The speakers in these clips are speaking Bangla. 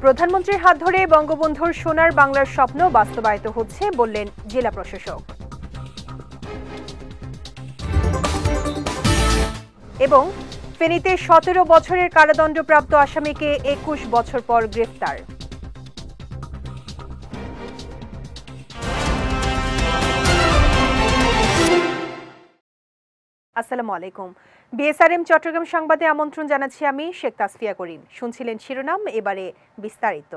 প্রধানমন্ত্রীর হাত ধরে বঙ্গবন্ধুর সোনার বাংলার স্বপ্ন বাস্তবায়িত হচ্ছে বললেন জেলা প্রশাসক। এবং ফেনীতে ১৭ বছরের কারাদণ্ডপ্রাপ্ত আসামিকে ২১ বছর পর গ্রেফতার। আসসালামু আলাইকুম। বিএসআরএম চট্টগ্রাম সংবাদে আমন্ত্রণ জানাচ্ছি আমি শেখ তাসফিয়া করিম। শুনছিলেন শিরোনাম, এবারে বিস্তারিত।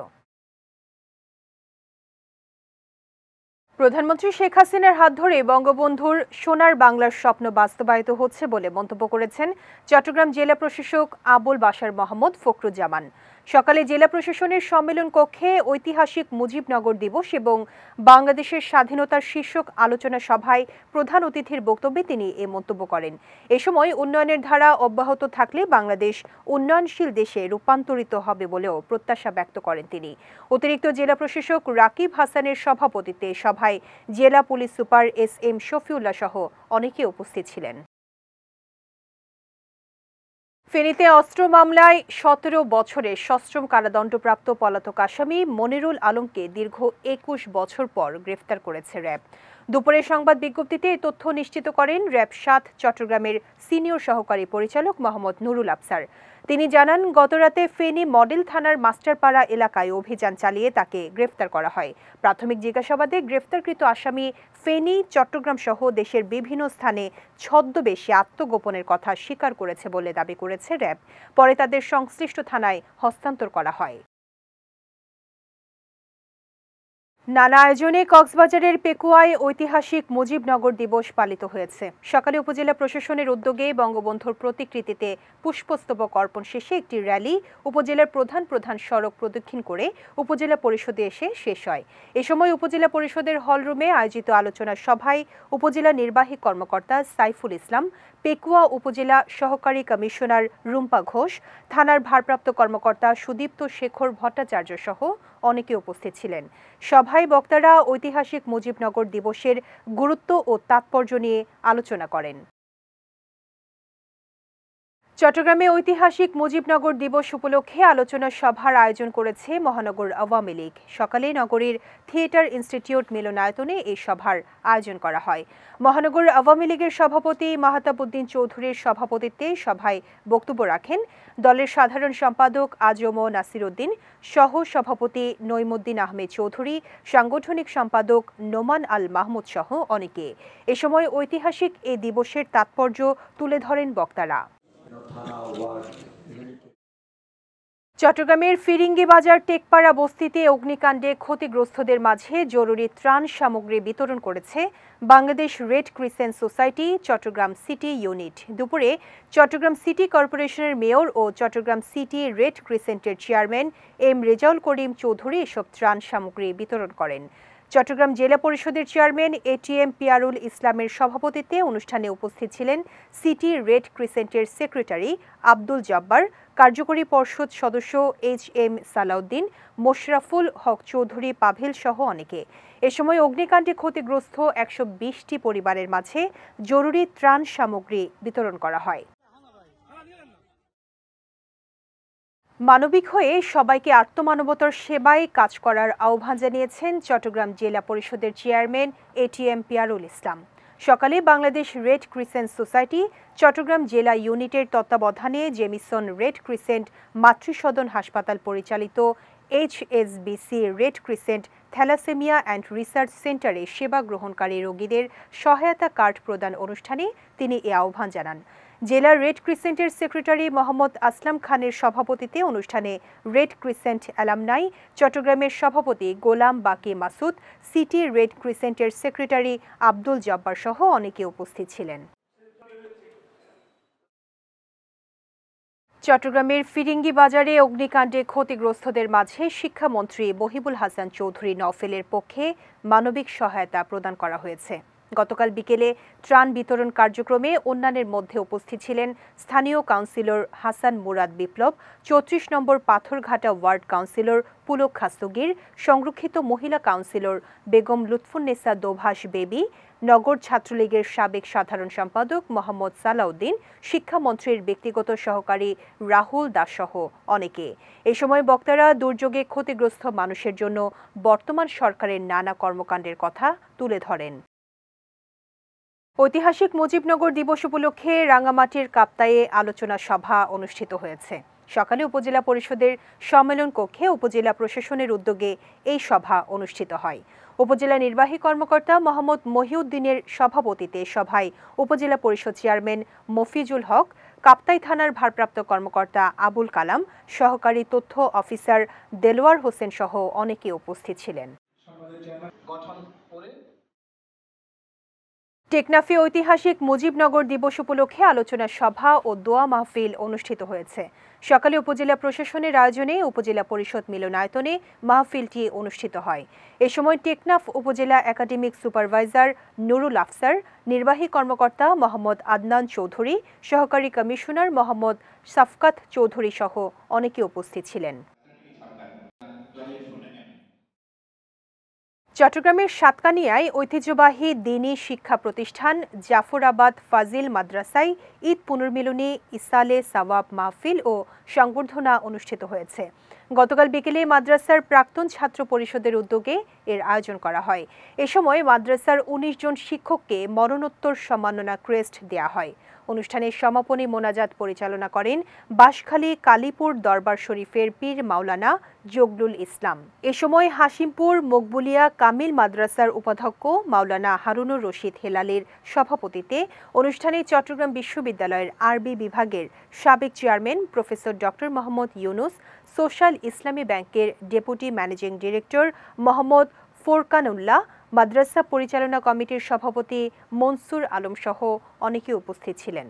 প্রধানমন্ত্রী শেখ হাসিনার হাত ধরে বঙ্গবন্ধুর সোনার বাংলার স্বপ্ন বাস্তবায়িত হচ্ছে বলে মন্তব্য করেছেন চট্টগ্রাম জেলা প্রশাসক আবুল বাশার মোহাম্মদ ফখরুজ্জামান। সকালে জেলা প্রশাসনের সম্মেলন কক্ষে ঐতিহাসিক মুজিবনগর দিবস এবং বাংলাদেশের স্বাধীনতার শীর্ষক আলোচনা সভায় প্রধান অতিথির বক্তব্যে তিনি এ মন্তব্য করেন। এ সময় উন্নয়নের ধারা অব্যাহত থাকলে বাংলাদেশ উন্নয়নশীল দেশে রূপান্তরিত হবে বলেও প্রত্যাশা ব্যক্ত করেন তিনি। অতিরিক্ত জেলা প্রশাসক রাকিব হাসানের সভাপতিত্বে সভায় জেলা পুলিশ সুপার এস.এম. শফিউল্লাহ সহ অনেকে উপস্থিত ছিলেন। ফেনীতে অস্ত্র মামলায় ১৭ বছরের সশ্রম কারাদণ্ডপ্রাপ্ত পলাতক আসামি মনিরুল আলমকে দীর্ঘ ২১ বছর পর গ্রেফতার করেছে র্যাব। দুপুরে সংবাদ বিজ্ঞপ্তিতে এই তথ্য নিশ্চিত করেন র্যাব ৭ চট্টগ্রামের সিনিয়র সহকারী পরিচালক মোহাম্মদ নুরুল আফসার। তিনি জানান, গতরাতে ফেনী মডেল থানার মাস্টারপাড়া এলাকায় অভিযান চালিয়ে তাকে গ্রেফতার করা হয়। প্রাথমিক জিজ্ঞাসাবাদে গ্রেফতারকৃত আসামি ফেনী, চট্টগ্রাম সহ দেশের বিভিন্ন স্থানে ছদ্মবেশে আত্মগোপনের কথা স্বীকার করেছে বলে দাবি করেছে র্যাব। পরে তাদের সংশ্লিষ্ট থানায় হস্তান্তর করা হয়। নানা আয়োজনে কক্সবাজারের পেকুয়ায় ঐতিহাসিক মুজিবনগর দিবস পালিত হয়েছে। সকালে উপজেলা প্রশাসনের উদ্যোগে বঙ্গবন্ধুর প্রতিকৃতিতে পুষ্পস্তবক অর্পণ শেষে একটি র্যালি উপজেলার প্রধান সড়ক প্রদক্ষিণ করে উপজেলা পরিষদে এসে শেষ হয়। এ সময় উপজেলা পরিষদের হলরুমে আয়োজিত আলোচনা সভায় উপজেলা নির্বাহী কর্মকর্তা সাইফুল ইসলাম, পেকুয়া উপজেলা সহকারী কমিশনার রুম্পা ঘোষ, থানার ভারপ্রাপ্ত কর্মকর্তা সুদীপ্ত শেখর ভট্টাচার্য সহ অনেকে উপস্থিত ছিলেন। সভায় বক্তারা ঐতিহাসিক মুজিবনগর দিবসের গুরুত্ব ও তাৎপর্য নিয়ে আলোচনা করেন। চট্টগ্রামে ঐতিহাসিক মুজিবনগর দিবস উপলক্ষে আলোচনা সভার আয়োজন করেছে মহানগর আওয়ামী লীগ। সকালে নগরীর থিয়েটার ইনস্টিটিউট মিলনায়তনে এই সভার আয়োজন করা হয়। মহানগর আওয়ামী লীগের সভাপতি মাহতাব উদ্দিন চৌধুরীর সভাপতিত্বে সভায় বক্তব্য রাখেন দলের সাধারণ সম্পাদক আজম নাসির উদ্দিন, সহ সভাপতি নইমুদ্দিন আহমেদ চৌধুরী, সাংগঠনিক সম্পাদক নোমান আল মাহমুদ সহ অনেকে। এ সময় ঐতিহাসিক এ দিবসের তাৎপর্য তুলে ধরেন বক্তারা। চট্টগ্রামের ফিরিঙ্গি বাজার টেকপাড়া বস্তিতে অগ্নিকাণ্ডে ক্ষতিগ্রস্তদের মাঝে জরুরি ত্রাণ সামগ্রী বিতরণ করেছে Bangladesh red crescent society Chattogram city unit. দুপুরে চট্টগ্রাম সিটি কর্পোরেশনের মেয়র ও চট্টগ্রাম সিটি রেড ক্রিসেন্টের চেয়ারম্যান এম রেজাউল করিম চৌধুরী এসব ত্রাণ সামগ্রী বিতরণ করেন। চট্টগ্রাম জেলা পরিষদের চেয়ারম্যান এটিএম পিয়ারুল ইসলামের সভাপতিত্বে অনুষ্ঠানে উপস্থিত ছিলেন সিটি রেড ক্রিসেন্টের সেক্রেটারি আব্দুল জব্বার, কার্যকরী পর্ষদ সদস্য এইচ.এম. সালাউদ্দিন, মোশরাফুল হক চৌধুরী পাভেল সহ অনেকে। এ সময় অগ্নিকাণ্ডে ক্ষতিগ্রস্ত ১২০টি পরিবারের মাঝে জরুরি ত্রাণ সামগ্রী বিতরণ করা হয়। মানবিক হয়ে সবাইকে আত্মমানবতার সেবায় কাজ করার আহ্বান জানিয়েছেন চট্টগ্রাম জেলা পরিষদের চেয়ারম্যান এটিএম পিয়ারুল ইসলাম। সকালে Bangladesh red crescent society Chittagong জেলা ইউনিটের তত্ত্বাবধানে জেমিসন রেড ক্রিসেন্ট মাতৃসদন হাসপাতাল পরিচালিত HSBC Red Crescent thalassemia and research সেন্টারে সেবা গ্রহণকারী রোগীদের সহায়তা কার্ড প্রদান অনুষ্ঠানে তিনি এ আহ্বান জানান। জেলা রেড ক্রিসেন্টের সেক্রেটারি মোহাম্মদ আসলাম খানের সভাপতিত্বে অনুষ্ঠানে রেড ক্রিসেন্ট অ্যালামনাই চট্টগ্রামের সভাপতি গোলাম বাকি মাসুদ, সিটি রেড ক্রিসেন্টের সেক্রেটারি আব্দুল জব্বার সহ অনেকে উপস্থিত ছিলেন। চট্টগ্রামের ফিরিঙ্গি বাজারে অগ্নিকাণ্ডে ক্ষতিগ্রস্তদের মাঝে শিক্ষামন্ত্রী বহিবুল হাসান চৌধুরী নওফেলের পক্ষে মানবিক সহায়তা প্রদান করা হয়েছে। গতকাল বিকেলে ত্রাণ বিতরণ কার্যক্রমে অন্যান্যের মধ্যে উপস্থিত ছিলেন স্থানীয় কাউন্সিলর হাসান মুরাদ বিপ্লব, ৩৪ নম্বর পাথরঘাটা ওয়ার্ড কাউন্সিলর পুলক খাস্তগির, সংরক্ষিত মহিলা কাউন্সিলর বেগম লুৎফুন্নেসা দোভাষ বেবি, নগর ছাত্রলীগের সাবেক সাধারণ সম্পাদক মোহাম্মদ সালাউদ্দিন, শিক্ষামন্ত্রীর ব্যক্তিগত সহকারী রাহুল দাসসহ অনেকে। এ সময় বক্তারা দুর্যোগে ক্ষতিগ্রস্ত মানুষের জন্য বর্তমান সরকারের নানা কর্মকাণ্ডের কথা তুলে ধরেন। ঐতিহাসিক মুজিবনগর দিবস উপলক্ষে রাঙামাটির কাপ্তায়ে আলোচনা সভা অনুষ্ঠিত হয়েছে। সকালে উপজেলা পরিষদের সম্মেলন কক্ষে উপজেলা প্রশাসনের উদ্যোগে এই সভা অনুষ্ঠিত হয়। উপজেলা নির্বাহী কর্মকর্তা মোহাম্মদ মহিউদ্দিনের সভাপতিত্বে সভায় উপজেলা পরিষদ চেয়ারম্যান মফিজুল হক, কাপ্তাই থানার ভারপ্রাপ্ত কর্মকর্তা আবুল কালাম, সহকারী তথ্য অফিসার দেলোয়ার হোসেন সহ অনেকে উপস্থিত ছিলেন। টেকনাফে ঐতিহাসিক মুজিবনগর দিবস উপলক্ষে আলোচনা সভা ও দোয়া মাহফিল অনুষ্ঠিত হয়েছে। সকালে উপজেলা প্রশাসনের আয়োজনে উপজেলা পরিষদ মিলনায়তনে মাহফিলটি অনুষ্ঠিত হয়। এ সময় টেকনাফ উপজেলা একাডেমিক সুপারভাইজার নুরুল আফসার, নির্বাহী কর্মকর্তা মোহাম্মদ আদনান চৌধুরী, সহকারী কমিশনার মোহাম্মদ সাফকাত চৌধুরী সহ অনেকে উপস্থিত ছিলেন। চট্টগ্রামের সাতকানিয়ায় ঐতিহ্যবাহী দ্বীনী শিক্ষা প্রতিষ্ঠান জাফরাবাদ ফাজিল মাদ্রাসায় ঈদ পুনর্মিলনী ইসালে সাওয়াব মাহফিল ও সংবর্ধনা অনুষ্ঠিত হয়েছে। গতকাল বিকেলে মাদ্রাসার প্রাক্তন ছাত্র পরিষদের উদ্যোগে এর আয়োজন করা হয়। এ সময় মাদ্রাসার ১৯ জন শিক্ষককে মরণোত্তর সম্মাননা ক্রেস্ট দেয়া হয়। অনুষ্ঠানের সমাপনী মোনাজাত পরিচালনা করেন বাঁশখালী কালীপুর দরবার শরীফের পীর মাওলানা জগলুল ইসলাম। এ সময় হাশিমপুর মকবুলিয়া কামিল মাদ্রাসার উপাধ্যক্ষ মাওলানা হারুনুর রশিদ হেলালের সভাপতিত্বে অনুষ্ঠানে চট্টগ্রাম বিশ্ববিদ্যালয়ের আরবি বিভাগের সাবেক chairman professor doctor Mohammad Yunus, social ইসলামী ব্যাংকের ডেপুটি ম্যানেজিং ডিরেক্টর মোহাম্মদ ফোরকানুল্লাহ, মাদ্রাসা পরিচালনা কমিটির সভাপতি মনসুর আলম সহ অনেকে উপস্থিত ছিলেন।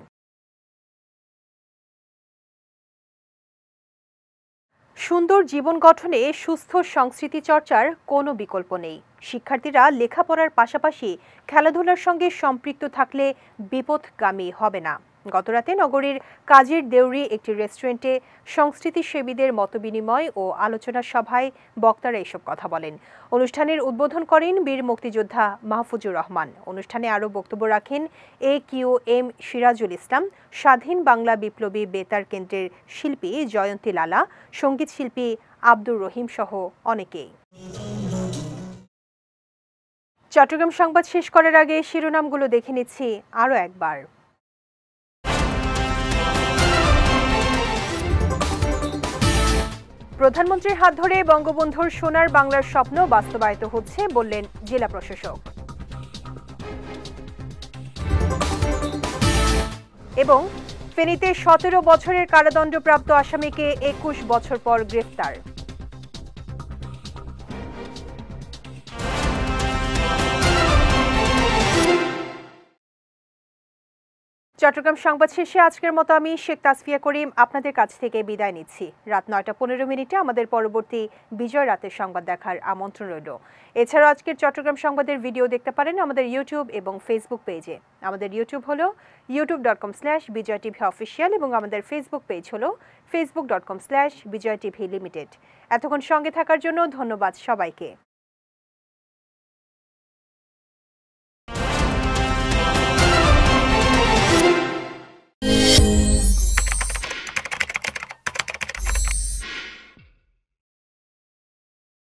সুন্দর জীবন গঠনে সুস্থ সংস্কৃতি চর্চার কোনো বিকল্প নেই। শিক্ষার্থীরা লেখাপড়ার পাশাপাশি খেলাধুলার সঙ্গে সম্পৃক্ত থাকলে বিপথগামী হবে না। গতরাতে নগরীর কাজীর দেউরি একটি রেস্টুরেন্টে সংস্কৃতিসেবীদের মতবিনিময় ও আলোচনা সভায় বক্তারা এসব কথা বলেন। অনুষ্ঠানের উদ্বোধন করেন বীর মুক্তিযোদ্ধা মাহফুজুর রহমান। অনুষ্ঠানে আরও বক্তব্য রাখেন AQM সিরাজুল ইসলাম, স্বাধীন বাংলা বিপ্লবী বেতার কেন্দ্রের শিল্পী জয়ন্তী লালা, সঙ্গীত শিল্পী আব্দুর রহিম সহ অনেকেই। চট্টগ্রাম সংবাদ শেষ করার আগে শিরোনামগুলো দেখে নিচ্ছি আরও একবার। প্রধানমন্ত্রীর হাত ধরে বঙ্গবন্ধুর সোনার বাংলার স্বপ্ন বাস্তবায়িত হচ্ছে বললেন জেলা প্রশাসক। এবং ফেনীতে ১৭ বছরের কারাদণ্ডপ্রাপ্ত আসামিকে ২১ বছর পর গ্রেফতার। চট্টগ্রাম সংবাদ শেষে আজকের মতো আমি শেখ তাসফিয়া করিম আপনাদের কাছ থেকে বিদায় নিচ্ছি। রাত ৯টা ১৫ আমাদের পরবর্তী বিজয় রাতের সংবাদ দেখার আমন্ত্রণ রইল। এছাড়াও আজকের চট্টগ্রাম সংবাদের ভিডিও দেখতে পারেন আমাদের ইউটিউব এবং ফেসবুক পেজে। আমাদের ইউটিউব হলো youtube.com/বিজয়টিভি এবং আমাদের ফেসবুক পেজ হলো facebook.com/বিজয়টিভি লিমিটেড। এতক্ষণ সঙ্গে থাকার জন্য ধন্যবাদ সবাইকে।